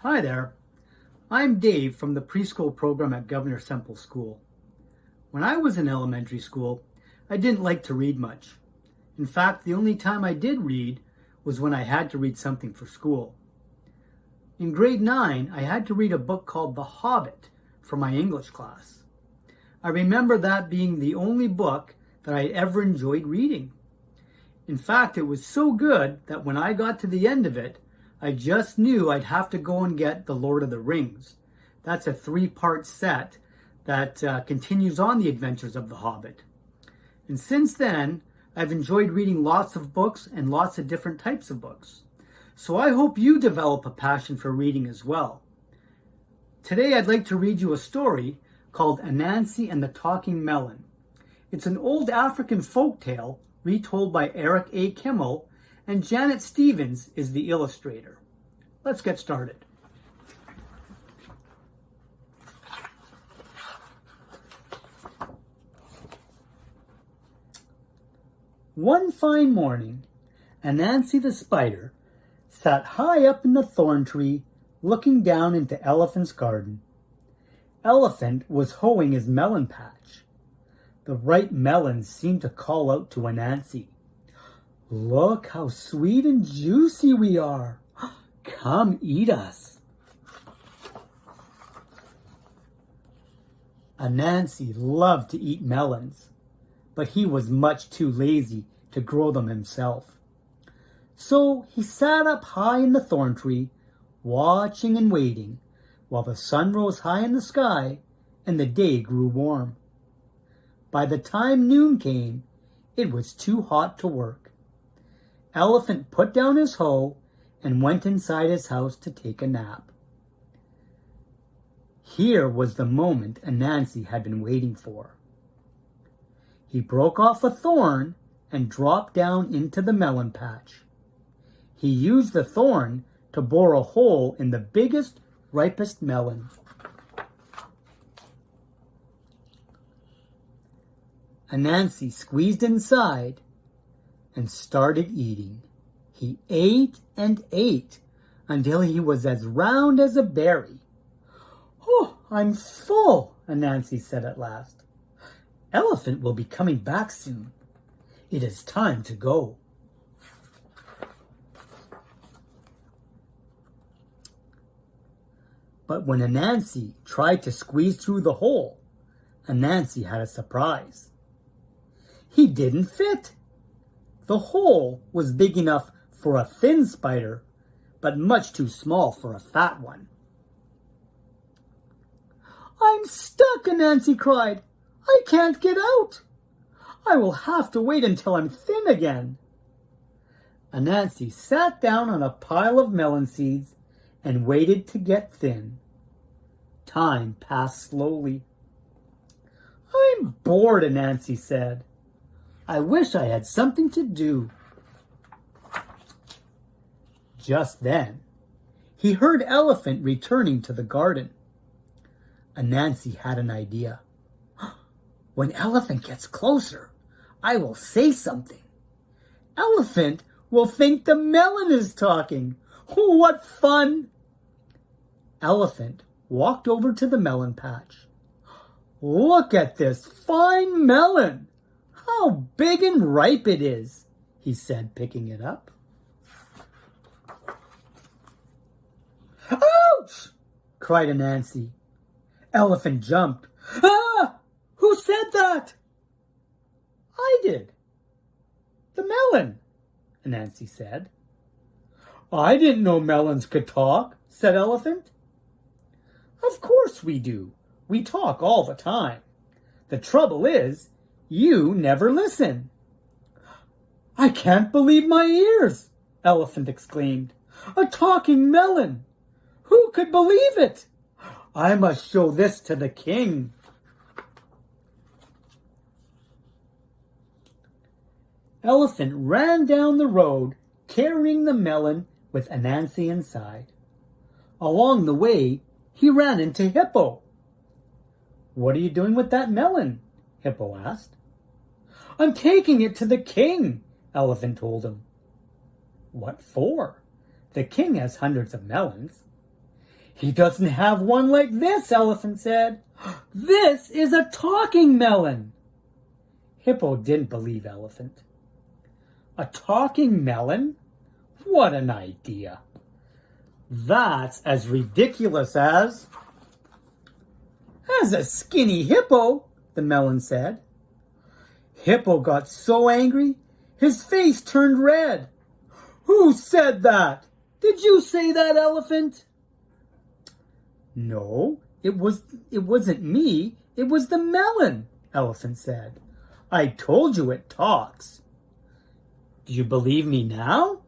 Hi there, I'm Dave from the preschool program at Governor Semple School. When I was in elementary school, I didn't like to read much. In fact, the only time I did read was when I had to read something for school. In grade 9, I had to read a book called The Hobbit for my English class. I remember that being the only book that I ever enjoyed reading. In fact, it was so good that when I got to the end of it, I just knew I'd have to go and get The Lord of the Rings. That's a 3-part set that continues on the adventures of the Hobbit. And since then, I've enjoyed reading lots of books and lots of different types of books. So I hope you develop a passion for reading as well. Today I'd like to read you a story called Anansi and the Talking Melon. It's an old African folk tale retold by Eric A. Kimmel, and Janet Stevens is the illustrator. Let's get started. One fine morning, Anansi the spider sat high up in the thorn tree looking down into Elephant's garden. Elephant was hoeing his melon patch. The ripe melons seemed to call out to Anansi. "Look how sweet and juicy we are. Come eat us." Anansi loved to eat melons, but he was much too lazy to grow them himself. So he sat up high in the thorn tree, watching and waiting, while the sun rose high in the sky and the day grew warm. By the time noon came, it was too hot to work. Elephant put down his hoe and went inside his house to take a nap. Here was the moment Anansi had been waiting for. He broke off a thorn and dropped down into the melon patch. He used the thorn to bore a hole in the biggest, ripest melon. Anansi squeezed inside and started eating. He ate and ate until he was as round as a berry. "Oh, I'm full," Anansi said at last. "Elephant will be coming back soon. It is time to go." But when Anansi tried to squeeze through the hole, Anansi had a surprise. He didn't fit. The hole was big enough for a thin spider, but much too small for a fat one. "I'm stuck," Anansi cried. "I can't get out. I will have to wait until I'm thin again." Anansi sat down on a pile of melon seeds and waited to get thin. Time passed slowly. "I'm bored," Anansi said. "I wish I had something to do." Just then, he heard Elephant returning to the garden. Anansi had an idea. "When Elephant gets closer, I will say something. Elephant will think the melon is talking. What fun!" Elephant walked over to the melon patch. "Look at this fine melon. How big and ripe it is," he said, picking it up. "Ouch!" cried Anansi. Elephant jumped. "Ah! Who said that?" "I did." "The melon," Anansi said. "I didn't know melons could talk," said Elephant. "Of course we do. We talk all the time. The trouble is, you never listen." "I can't believe my ears," Elephant exclaimed. "A talking melon! Who could believe it? I must show this to the king." Elephant ran down the road, carrying the melon with Anansi inside. Along the way, he ran into Hippo. "What are you doing with that melon?" Hippo asked. "I'm taking it to the king," Elephant told him. "What for? The king has hundreds of melons." He doesn't have one like this, Elephant said. This is a talking melon. Hippo didn't believe Elephant. A talking melon? What an idea. That's as ridiculous as a skinny hippo, the melon said. Hippo got so angry, his face turned red. Who said that? Did you say that, Elephant? No, it wasn't me. It was the melon, Elephant said. I told you it talks. Do you believe me now?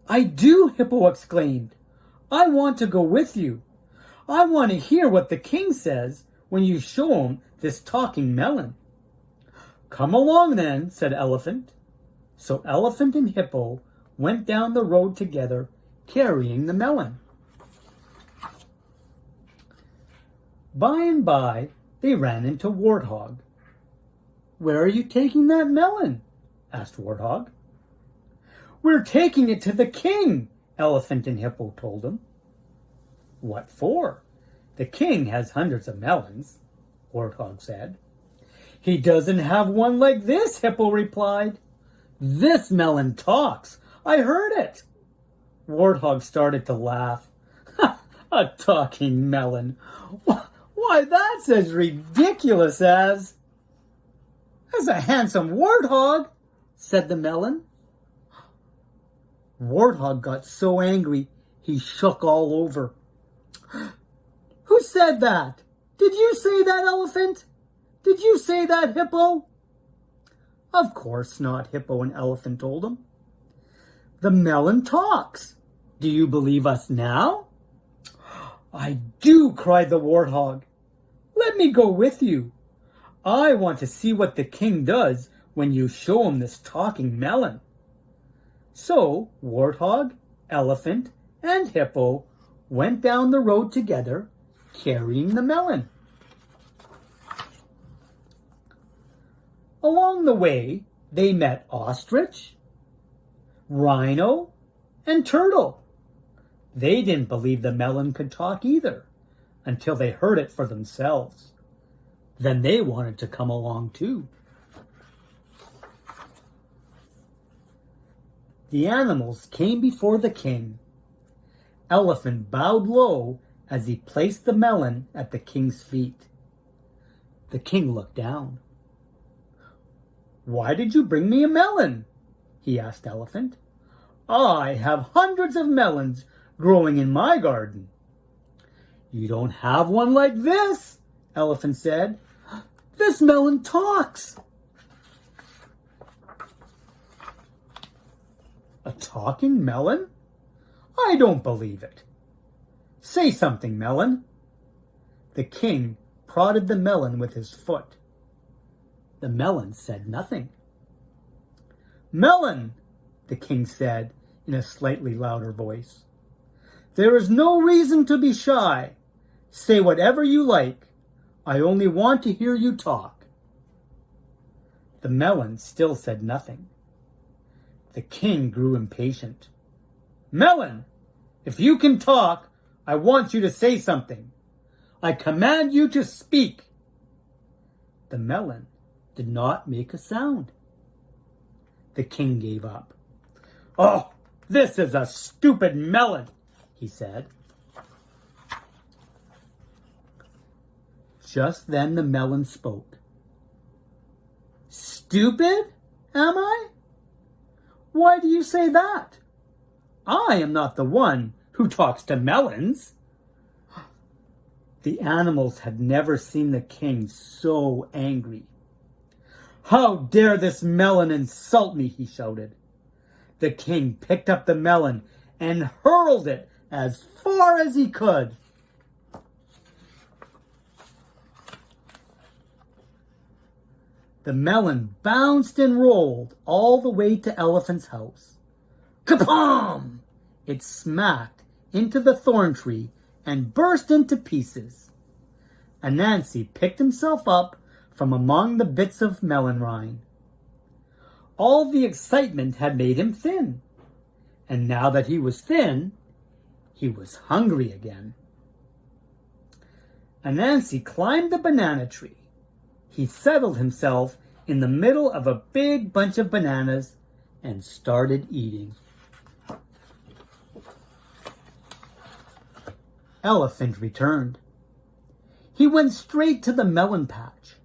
I do, Hippo exclaimed. I want to go with you. I want to hear what the king says when you show him this talking melon. Come along then, said Elephant. So Elephant and Hippo went down the road together, carrying the melon. By and by, they ran into Warthog. Where are you taking that melon? Asked Warthog. We're taking it to the king, Elephant and Hippo told him. What for? The king has hundreds of melons, Warthog said. He doesn't have one like this, Hippo replied. This melon talks. I heard it. Warthog started to laugh. A talking melon. Why, that's as ridiculous as a handsome warthog, said the melon. Warthog got so angry he shook all over. Who said that? Did you say that, Elephant? Did you say that, Hippo? Of course not, Hippo and Elephant told him. The melon talks. Do you believe us now? I do, cried the warthog. Let me go with you. I want to see what the king does when you show him this talking melon. So Warthog, Elephant, and Hippo went down the road together, carrying the melon. Along the way, they met ostrich, rhino, and turtle. They didn't believe the melon could talk either, until they heard it for themselves. Then they wanted to come along too. The animals came before the king. Elephant bowed low as he placed the melon at the king's feet. The king looked down. Why did you bring me a melon? He asked Elephant. I have hundreds of melons growing in my garden. You don't have one like this, Elephant said. This melon talks. A talking melon? I don't believe it. Say something, melon. The king prodded the melon with his foot. The melon said nothing. Melon, the king said in a slightly louder voice. There is no reason to be shy. Say whatever you like. I only want to hear you talk. The melon still said nothing. The king grew impatient. Melon, if you can talk, I want you to say something. I command you to speak. The melon did not make a sound. The king gave up. Oh, this is a stupid melon, he said. Just then the melon spoke. Stupid, am I? Why do you say that? I am not the one who talks to melons. The animals had never seen the king so angry. How dare this melon insult me, he shouted. The king picked up the melon and hurled it as far as he could. The melon bounced and rolled all the way to Elephant's house. Kapom! It smacked into the thorn tree and burst into pieces. Anansi picked himself up from among the bits of melon rind. All the excitement had made him thin, and now that he was thin, He was hungry again. Anansi climbed the banana tree. He settled himself in the middle of a big bunch of bananas and started eating. Elephant returned. He went straight to the melon patch.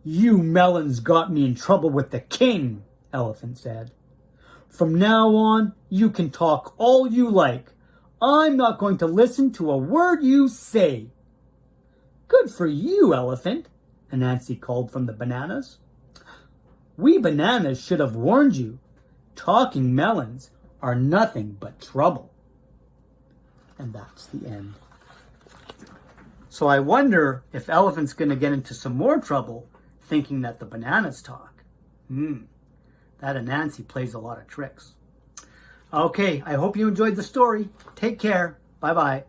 "You melons got me in trouble with the king," Elephant said. "From now on, you can talk all you like. I'm not going to listen to a word you say." "Good for you, Elephant," Anansi called from the bananas. "We bananas should have warned you. Talking melons are nothing but trouble." And that's the end. So I wonder if Elephant's going to get into some more trouble thinking that the bananas talk. That Anansi plays a lot of tricks. Okay, I hope you enjoyed the story. Take care. Bye-bye.